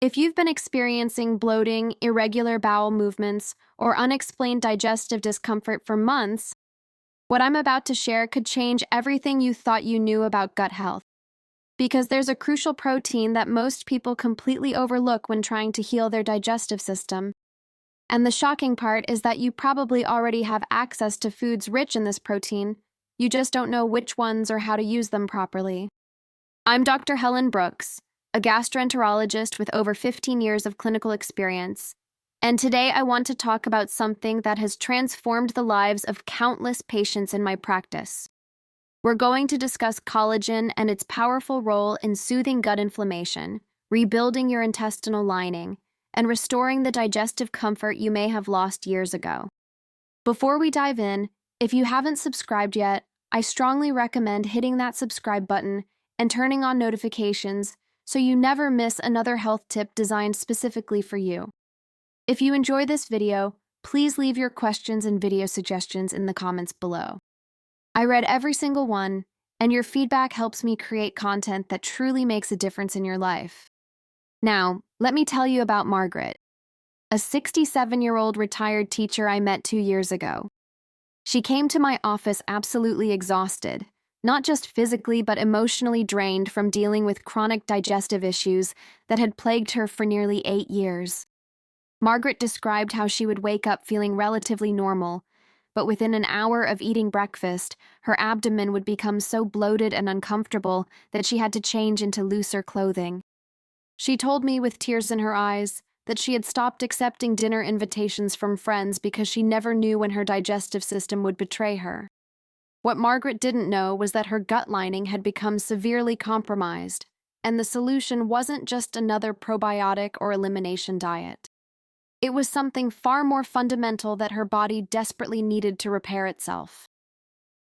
If you've been experiencing bloating, irregular bowel movements, or unexplained digestive discomfort for months, what I'm about to share could change everything you thought you knew about gut health. Because there's a crucial protein that most people completely overlook when trying to heal their digestive system. And the shocking part is that you probably already have access to foods rich in this protein. You just don't know which ones or how to use them properly. I'm Dr. Helen Brooks, a gastroenterologist with over 15 years of clinical experience. And today I want to talk about something that has transformed the lives of countless patients in my practice. We're going to discuss collagen and its powerful role in soothing gut inflammation, rebuilding your intestinal lining, and restoring the digestive comfort you may have lost years ago. Before we dive in, if you haven't subscribed yet, I strongly recommend hitting that subscribe button and turning on notifications so you never miss another health tip designed specifically for you. If you enjoy this video, please leave your questions and video suggestions in the comments below. I read every single one, and your feedback helps me create content that truly makes a difference in your life. Now, let me tell you about Margaret, a 67-year-old retired teacher I met 2 years ago. She came to my office absolutely exhausted, not just physically but emotionally drained from dealing with chronic digestive issues that had plagued her for nearly 8 years. Margaret described how she would wake up feeling relatively normal, but within an hour of eating breakfast, her abdomen would become so bloated and uncomfortable that she had to change into looser clothing. She told me with tears in her eyes that she had stopped accepting dinner invitations from friends because she never knew when her digestive system would betray her. What Margaret didn't know was that her gut lining had become severely compromised, and the solution wasn't just another probiotic or elimination diet. It was something far more fundamental that her body desperately needed to repair itself.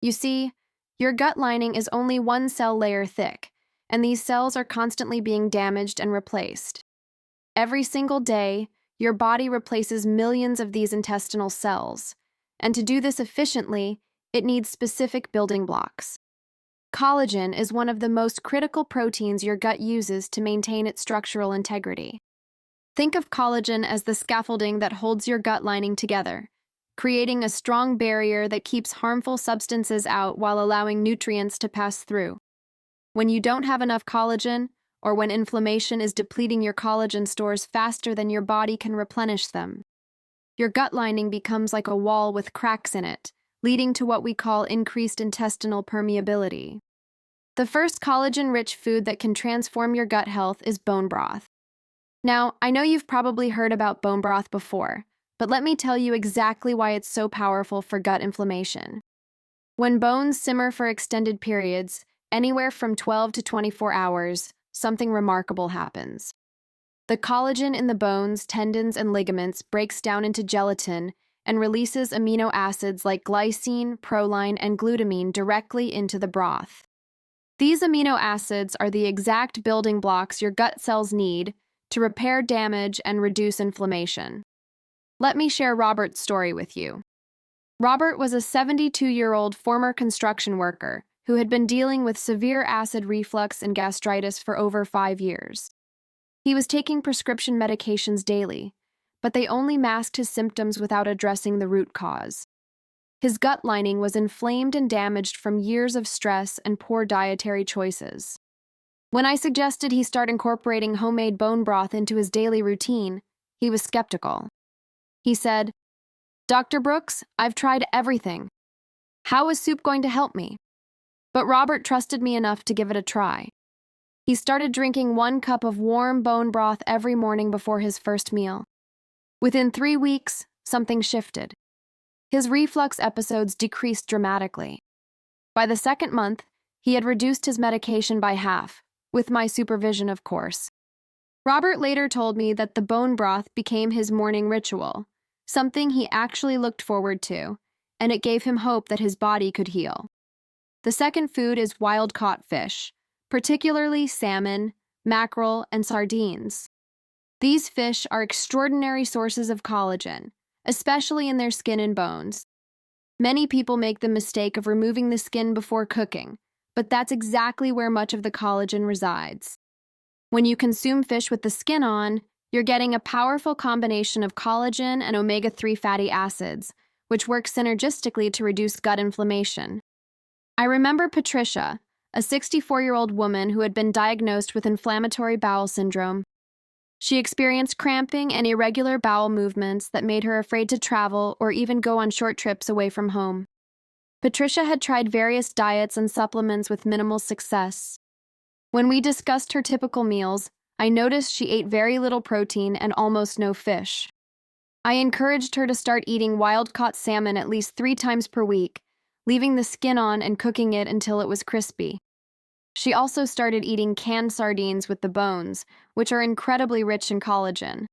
You see, your gut lining is only one cell layer thick, and these cells are constantly being damaged and replaced. Every single day, your body replaces millions of these intestinal cells, and to do this efficiently, it needs specific building blocks. Collagen is one of the most critical proteins your gut uses to maintain its structural integrity. Think of collagen as the scaffolding that holds your gut lining together, creating a strong barrier that keeps harmful substances out while allowing nutrients to pass through. When you don't have enough collagen, or when inflammation is depleting your collagen stores faster than your body can replenish them, your gut lining becomes like a wall with cracks in it, leading to what we call increased intestinal permeability. The first collagen-rich food that can transform your gut health is bone broth. Now, I know you've probably heard about bone broth before, but let me tell you exactly why it's so powerful for gut inflammation. When bones simmer for extended periods, anywhere from 12 to 24 hours, something remarkable happens. The collagen in the bones, tendons, and ligaments breaks down into gelatin and releases amino acids like glycine, proline, and glutamine directly into the broth. These amino acids are the exact building blocks your gut cells need to repair damage and reduce inflammation. Let me share Robert's story with you. Robert was a 72-year-old former construction worker who had been dealing with severe acid reflux and gastritis for over 5 years. He was taking prescription medications daily, but they only masked his symptoms without addressing the root cause. His gut lining was inflamed and damaged from years of stress and poor dietary choices. When I suggested he start incorporating homemade bone broth into his daily routine, he was skeptical. He said, "Dr. Brooks, I've tried everything. How is soup going to help me?" But Robert trusted me enough to give it a try. He started drinking 1 cup of warm bone broth every morning before his first meal. Within 3 weeks, something shifted. His reflux episodes decreased dramatically. By the second month, he had reduced his medication by half, with my supervision, of course. Robert later told me that the bone broth became his morning ritual, something he actually looked forward to, and it gave him hope that his body could heal. The second food is wild-caught fish, particularly salmon, mackerel, and sardines. These fish are extraordinary sources of collagen, especially in their skin and bones. Many people make the mistake of removing the skin before cooking, but that's exactly where much of the collagen resides. When you consume fish with the skin on, you're getting a powerful combination of collagen and omega-3 fatty acids, which work synergistically to reduce gut inflammation. I remember Patricia, a 64-year-old woman who had been diagnosed with inflammatory bowel syndrome. She experienced cramping and irregular bowel movements that made her afraid to travel or even go on short trips away from home. Patricia had tried various diets and supplements with minimal success. When we discussed her typical meals, I noticed she ate very little protein and almost no fish. I encouraged her to start eating wild-caught salmon at least 3 times per week, leaving the skin on and cooking it until it was crispy. She also started eating canned sardines with the bones, which are incredibly rich in collagen.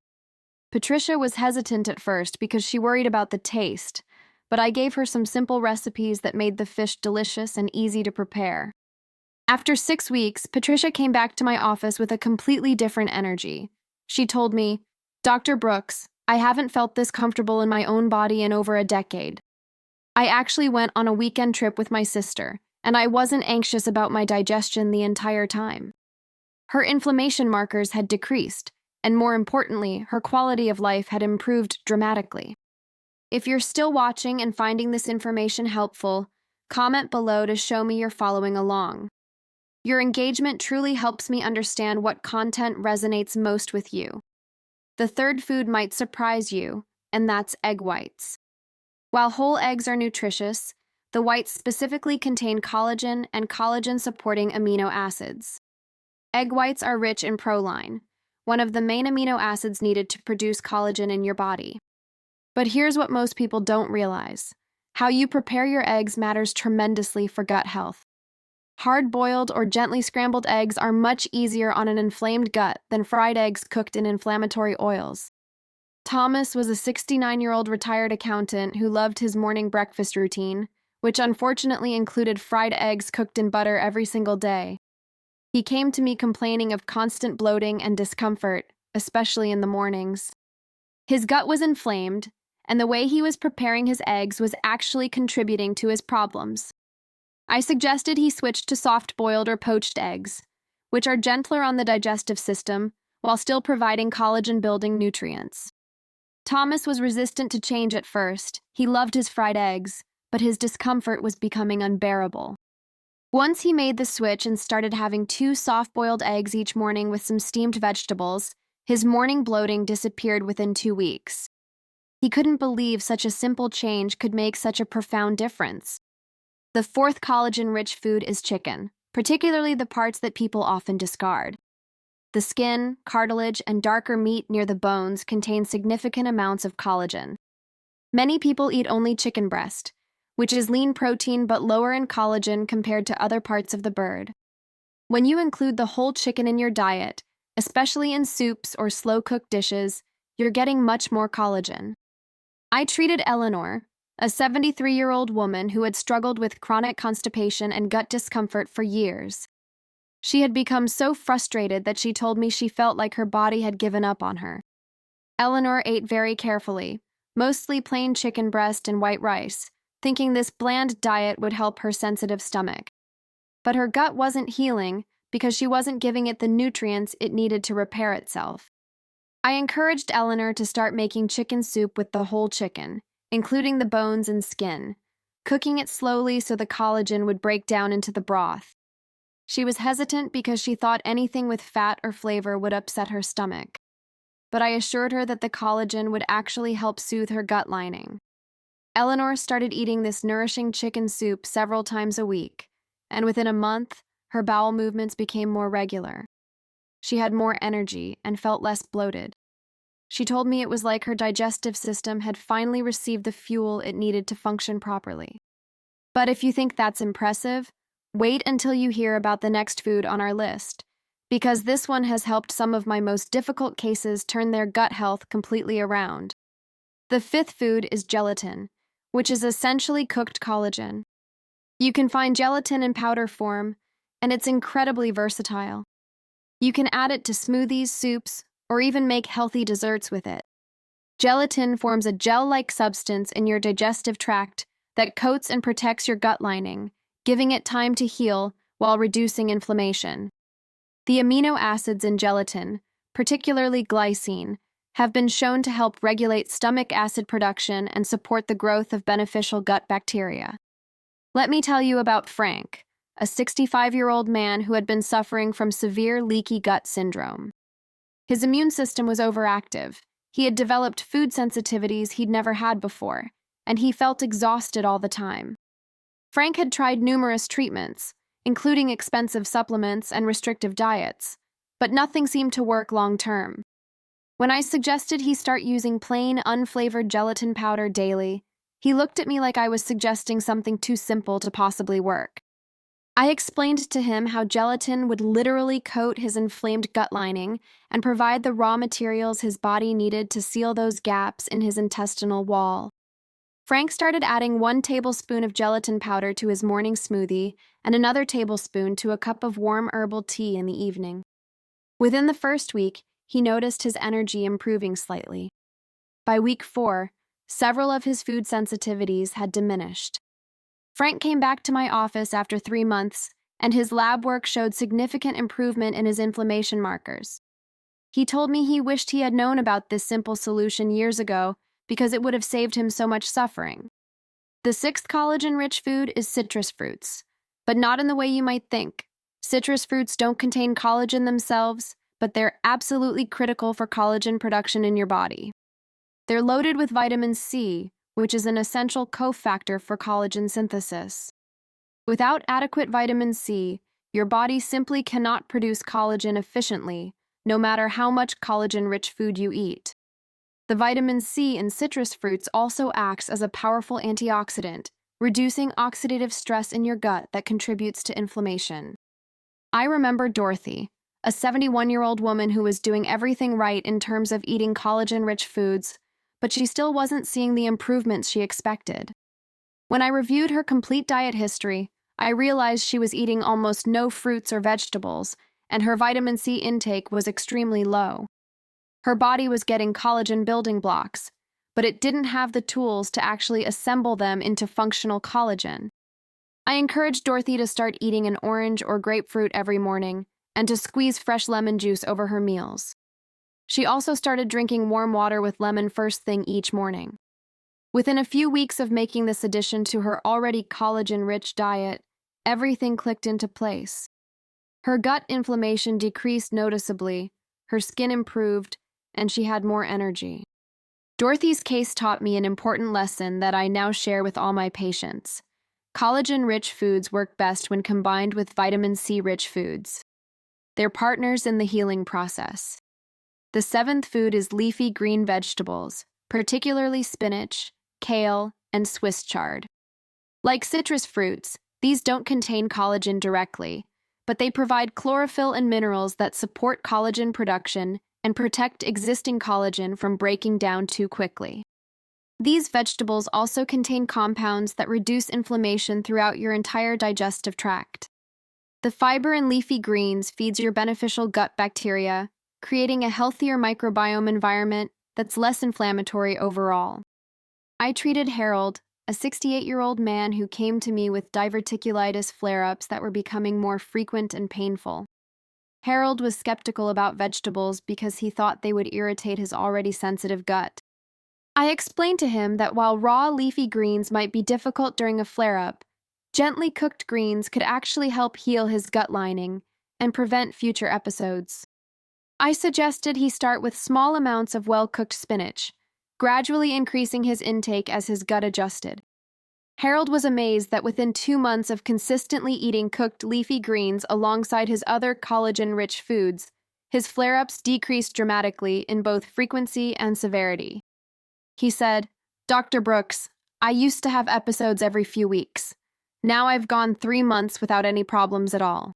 Patricia was hesitant at first because she worried about the taste, but I gave her some simple recipes that made the fish delicious and easy to prepare. After 6 weeks, Patricia came back to my office with a completely different energy. She told me, "Dr. Brooks, I haven't felt this comfortable in my own body in over a decade. I actually went on a weekend trip with my sister, and I wasn't anxious about my digestion the entire time." Her inflammation markers had decreased, and more importantly, her quality of life had improved dramatically. If you're still watching and finding this information helpful, comment below to show me you're following along. Your engagement truly helps me understand what content resonates most with you. The third food might surprise you, and that's egg whites. While whole eggs are nutritious, the whites specifically contain collagen and collagen-supporting amino acids. Egg whites are rich in proline, one of the main amino acids needed to produce collagen in your body. But here's what most people don't realize. How you prepare your eggs matters tremendously for gut health. Hard-boiled or gently scrambled eggs are much easier on an inflamed gut than fried eggs cooked in inflammatory oils. Thomas was a 69-year-old retired accountant who loved his morning breakfast routine, which unfortunately included fried eggs cooked in butter every single day. He came to me complaining of constant bloating and discomfort, especially in the mornings. His gut was inflamed, and the way he was preparing his eggs was actually contributing to his problems. I suggested he switch to soft-boiled or poached eggs, which are gentler on the digestive system while still providing collagen-building nutrients. Thomas was resistant to change at first. He loved his fried eggs, but his discomfort was becoming unbearable. Once he made the switch and started having 2 soft-boiled eggs each morning with some steamed vegetables, his morning bloating disappeared within 2 weeks. He couldn't believe such a simple change could make such a profound difference. The fourth collagen-rich food is chicken, particularly the parts that people often discard. The skin, cartilage, and darker meat near the bones contain significant amounts of collagen. Many people eat only chicken breast, which is lean protein but lower in collagen compared to other parts of the bird. When you include the whole chicken in your diet, especially in soups or slow-cooked dishes, you're getting much more collagen. I treated Eleanor, a 73-year-old woman who had struggled with chronic constipation and gut discomfort for years. She had become so frustrated that she told me she felt like her body had given up on her. Eleanor ate very carefully, mostly plain chicken breast and white rice, thinking this bland diet would help her sensitive stomach. But her gut wasn't healing because she wasn't giving it the nutrients it needed to repair itself. I encouraged Eleanor to start making chicken soup with the whole chicken, including the bones and skin, cooking it slowly so the collagen would break down into the broth. She was hesitant because she thought anything with fat or flavor would upset her stomach. But I assured her that the collagen would actually help soothe her gut lining. Eleanor started eating this nourishing chicken soup several times a week, and within a month, her bowel movements became more regular. She had more energy and felt less bloated. She told me it was like her digestive system had finally received the fuel it needed to function properly. But if you think that's impressive, wait until you hear about the next food on our list, because this one has helped some of my most difficult cases turn their gut health completely around. The fifth food is gelatin, which is essentially cooked collagen. You can find gelatin in powder form, and it's incredibly versatile. You can add it to smoothies, soups, or even make healthy desserts with it. Gelatin forms a gel-like substance in your digestive tract that coats and protects your gut lining, giving it time to heal while reducing inflammation. The amino acids in gelatin, particularly glycine, have been shown to help regulate stomach acid production and support the growth of beneficial gut bacteria. Let me tell you about Frank, a 65-year-old man who had been suffering from severe leaky gut syndrome. His immune system was overactive. He had developed food sensitivities he'd never had before, and he felt exhausted all the time. Frank had tried numerous treatments, including expensive supplements and restrictive diets, but nothing seemed to work long-term. When I suggested he start using plain, unflavored gelatin powder daily, he looked at me like I was suggesting something too simple to possibly work. I explained to him how gelatin would literally coat his inflamed gut lining and provide the raw materials his body needed to seal those gaps in his intestinal wall. Frank started adding 1 tablespoon of gelatin powder to his morning smoothie and another tablespoon to a cup of warm herbal tea in the evening. Within the first week, he noticed his energy improving slightly. By week 4, several of his food sensitivities had diminished. Frank came back to my office after 3 months, and his lab work showed significant improvement in his inflammation markers. He told me he wished he had known about this simple solution years ago because it would have saved him so much suffering. The 6th collagen-rich food is citrus fruits, but not in the way you might think. Citrus fruits don't contain collagen themselves, but they're absolutely critical for collagen production in your body. They're loaded with vitamin C, which is an essential cofactor for collagen synthesis. Without adequate vitamin C, your body simply cannot produce collagen efficiently, no matter how much collagen-rich food you eat. The vitamin C in citrus fruits also acts as a powerful antioxidant, reducing oxidative stress in your gut that contributes to inflammation. I remember Dorothy, a 71-year-old woman who was doing everything right in terms of eating collagen-rich foods, but she still wasn't seeing the improvements she expected. When I reviewed her complete diet history, I realized she was eating almost no fruits or vegetables, and her vitamin C intake was extremely low. Her body was getting collagen building blocks, but it didn't have the tools to actually assemble them into functional collagen. I encouraged Dorothy to start eating an orange or grapefruit every morning and to squeeze fresh lemon juice over her meals. She also started drinking warm water with lemon first thing each morning. Within a few weeks of making this addition to her already collagen-rich diet, everything clicked into place. Her gut inflammation decreased noticeably, her skin improved, and she had more energy. Dorothy's case taught me an important lesson that I now share with all my patients. Collagen-rich foods work best when combined with vitamin C-rich foods. They're partners in the healing process. The 7th food is leafy green vegetables, particularly spinach, kale, and Swiss chard. Like citrus fruits, these don't contain collagen directly, but they provide chlorophyll and minerals that support collagen production and protect existing collagen from breaking down too quickly. These vegetables also contain compounds that reduce inflammation throughout your entire digestive tract. The fiber in leafy greens feeds your beneficial gut bacteria, creating a healthier microbiome environment that's less inflammatory overall. I treated Harold, a 68-year-old man who came to me with diverticulitis flare-ups that were becoming more frequent and painful. Harold was skeptical about vegetables because he thought they would irritate his already sensitive gut. I explained to him that while raw leafy greens might be difficult during a flare-up, gently cooked greens could actually help heal his gut lining and prevent future episodes. I suggested he start with small amounts of well-cooked spinach, gradually increasing his intake as his gut adjusted. Harold was amazed that within 2 months of consistently eating cooked leafy greens alongside his other collagen-rich foods, his flare-ups decreased dramatically in both frequency and severity. He said, "Dr. Brooks, I used to have episodes every few weeks. Now I've gone 3 months without any problems at all."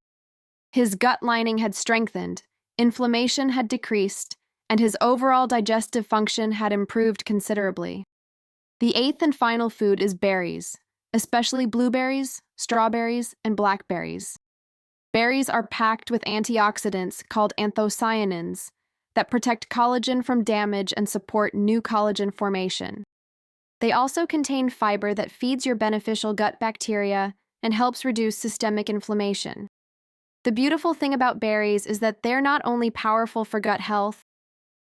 His gut lining had strengthened, inflammation had decreased, and his overall digestive function had improved considerably. The 8th and final food is berries, especially blueberries, strawberries, and blackberries. Berries are packed with antioxidants called anthocyanins that protect collagen from damage and support new collagen formation. They also contain fiber that feeds your beneficial gut bacteria and helps reduce systemic inflammation. The beautiful thing about berries is that they're not only powerful for gut health,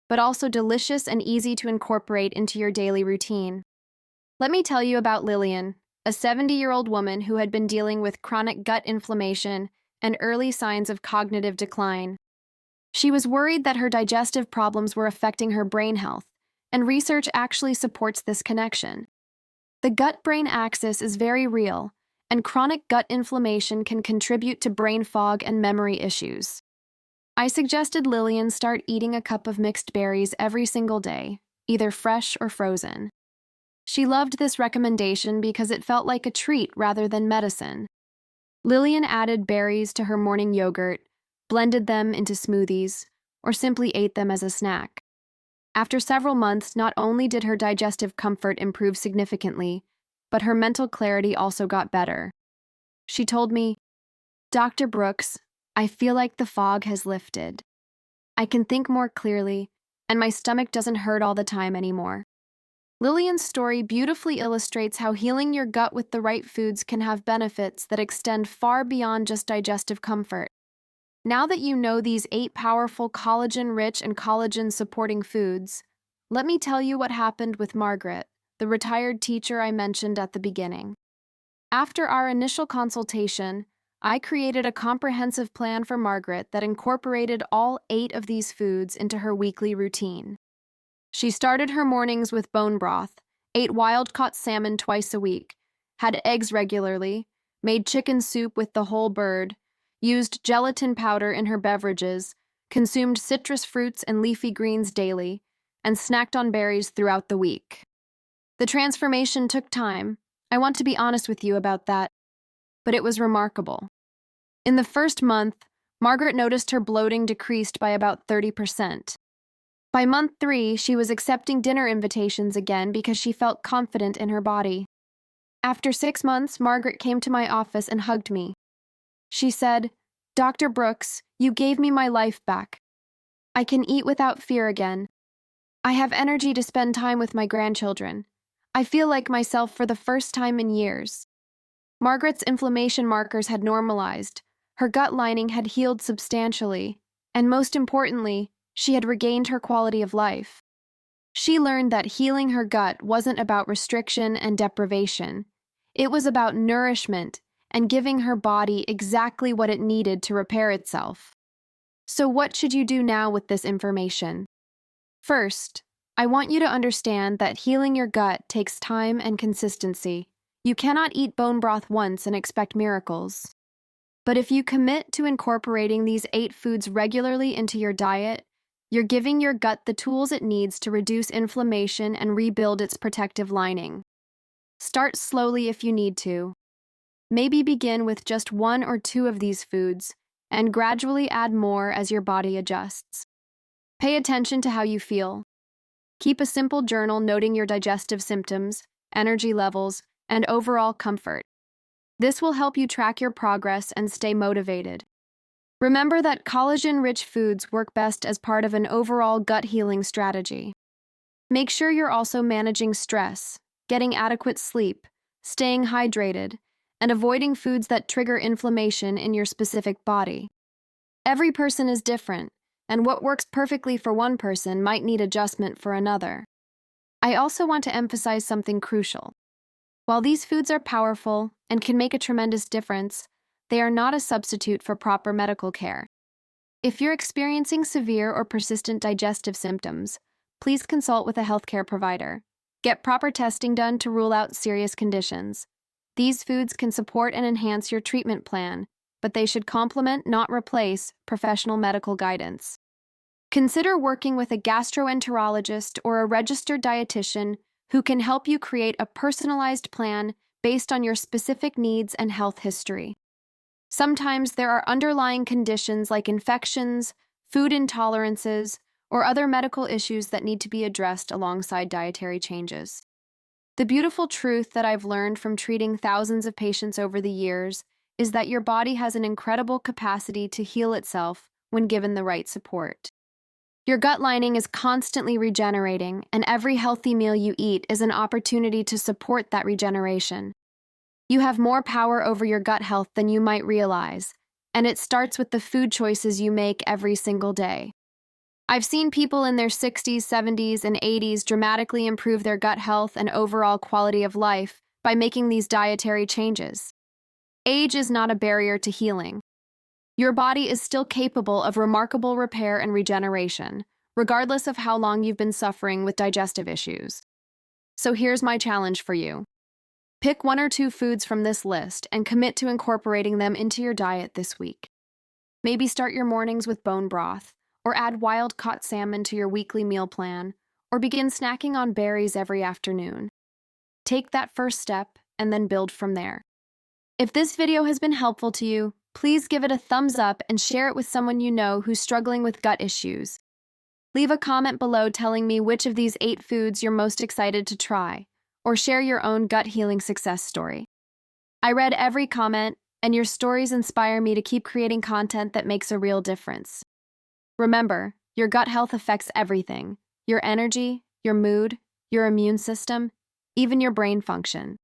but also delicious and easy to incorporate into your daily routine. Let me tell you about Lillian, a 70-year-old woman who had been dealing with chronic gut inflammation and early signs of cognitive decline. She was worried that her digestive problems were affecting her brain health, and research actually supports this connection. The gut-brain axis is very real, and chronic gut inflammation can contribute to brain fog and memory issues. I suggested Lillian start eating a cup of mixed berries every single day, either fresh or frozen. She loved this recommendation because it felt like a treat rather than medicine. Lillian added berries to her morning yogurt, blended them into smoothies, or simply ate them as a snack. After several months, not only did her digestive comfort improve significantly, but her mental clarity also got better. She told me, "Dr. Brooks, I feel like the fog has lifted. I can think more clearly, and my stomach doesn't hurt all the time anymore." Lillian's story beautifully illustrates how healing your gut with the right foods can have benefits that extend far beyond just digestive comfort. Now that you know these 8 powerful collagen-rich and collagen-supporting foods, let me tell you what happened with Margaret, the retired teacher I mentioned at the beginning. After our initial consultation, I created a comprehensive plan for Margaret that incorporated all 8 of these foods into her weekly routine. She started her mornings with bone broth, ate wild-caught salmon twice a week, had eggs regularly, made chicken soup with the whole bird, used gelatin powder in her beverages, consumed citrus fruits and leafy greens daily, and snacked on berries throughout the week. The transformation took time. I want to be honest with you about that, but it was remarkable. In the first month, Margaret noticed her bloating decreased by about 30%. By month 3, she was accepting dinner invitations again because she felt confident in her body. After 6 months, Margaret came to my office and hugged me. She said, "Dr. Brooks, you gave me my life back. I can eat without fear again. I have energy to spend time with my grandchildren. I feel like myself for the first time in years." Margaret's inflammation markers had normalized, her gut lining had healed substantially, and most importantly, she had regained her quality of life. She learned that healing her gut wasn't about restriction and deprivation. It was about nourishment and giving her body exactly what it needed to repair itself. So what should you do now with this information? First, I want you to understand that healing your gut takes time and consistency. You cannot eat bone broth once and expect miracles. But if you commit to incorporating these 8 foods regularly into your diet, you're giving your gut the tools it needs to reduce inflammation and rebuild its protective lining. Start slowly if you need to. Maybe begin with just 1 or 2 of these foods, and gradually add more as your body adjusts. Pay attention to how you feel. Keep a simple journal noting your digestive symptoms, energy levels, and overall comfort. This will help you track your progress and stay motivated. Remember that collagen-rich foods work best as part of an overall gut healing strategy. Make sure you're also managing stress, getting adequate sleep, staying hydrated, and avoiding foods that trigger inflammation in your specific body. Every person is different, and what works perfectly for one person might need adjustment for another. I also want to emphasize something crucial. While these foods are powerful and can make a tremendous difference, they are not a substitute for proper medical care. If you're experiencing severe or persistent digestive symptoms, please consult with a healthcare provider. Get proper testing done to rule out serious conditions. These foods can support and enhance your treatment plan, but they should complement, not replace, professional medical guidance. Consider working with a gastroenterologist or a registered dietitian who can help you create a personalized plan based on your specific needs and health history. Sometimes there are underlying conditions like infections, food intolerances, or other medical issues that need to be addressed alongside dietary changes. The beautiful truth that I've learned from treating thousands of patients over the years is that your body has an incredible capacity to heal itself when given the right support. Your gut lining is constantly regenerating, and every healthy meal you eat is an opportunity to support that regeneration. You have more power over your gut health than you might realize, And it starts with the food choices you make every single day. I've seen people in their 60s, 70s, and 80s dramatically improve their gut health and overall quality of life by making these dietary changes. Age is not a barrier to healing. Your body is still capable of remarkable repair and regeneration, regardless of how long you've been suffering with digestive issues. So here's my challenge for you. Pick 1 or 2 foods from this list and commit to incorporating them into your diet this week. Maybe start your mornings with bone broth, or add wild-caught salmon to your weekly meal plan, or begin snacking on berries every afternoon. Take that first step and then build from there. If this video has been helpful to you, please give it a thumbs up and share it with someone you know who's struggling with gut issues. Leave a comment below telling me which of these 8 foods you're most excited to try, or share your own gut healing success story. I read every comment, and your stories inspire me to keep creating content that makes a real difference. Remember, your gut health affects everything: your energy, your mood, your immune system, even your brain function.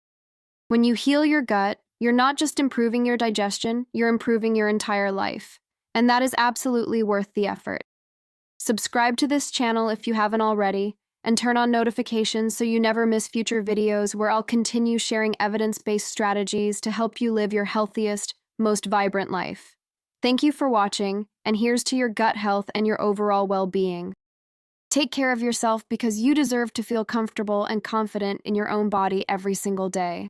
When you heal your gut, you're not just improving your digestion, you're improving your entire life. And that is absolutely worth the effort. Subscribe to this channel if you haven't already, and turn on notifications so you never miss future videos where I'll continue sharing evidence-based strategies to help you live your healthiest, most vibrant life. Thank you for watching, and here's to your gut health and your overall well-being. Take care of yourself because you deserve to feel comfortable and confident in your own body every single day.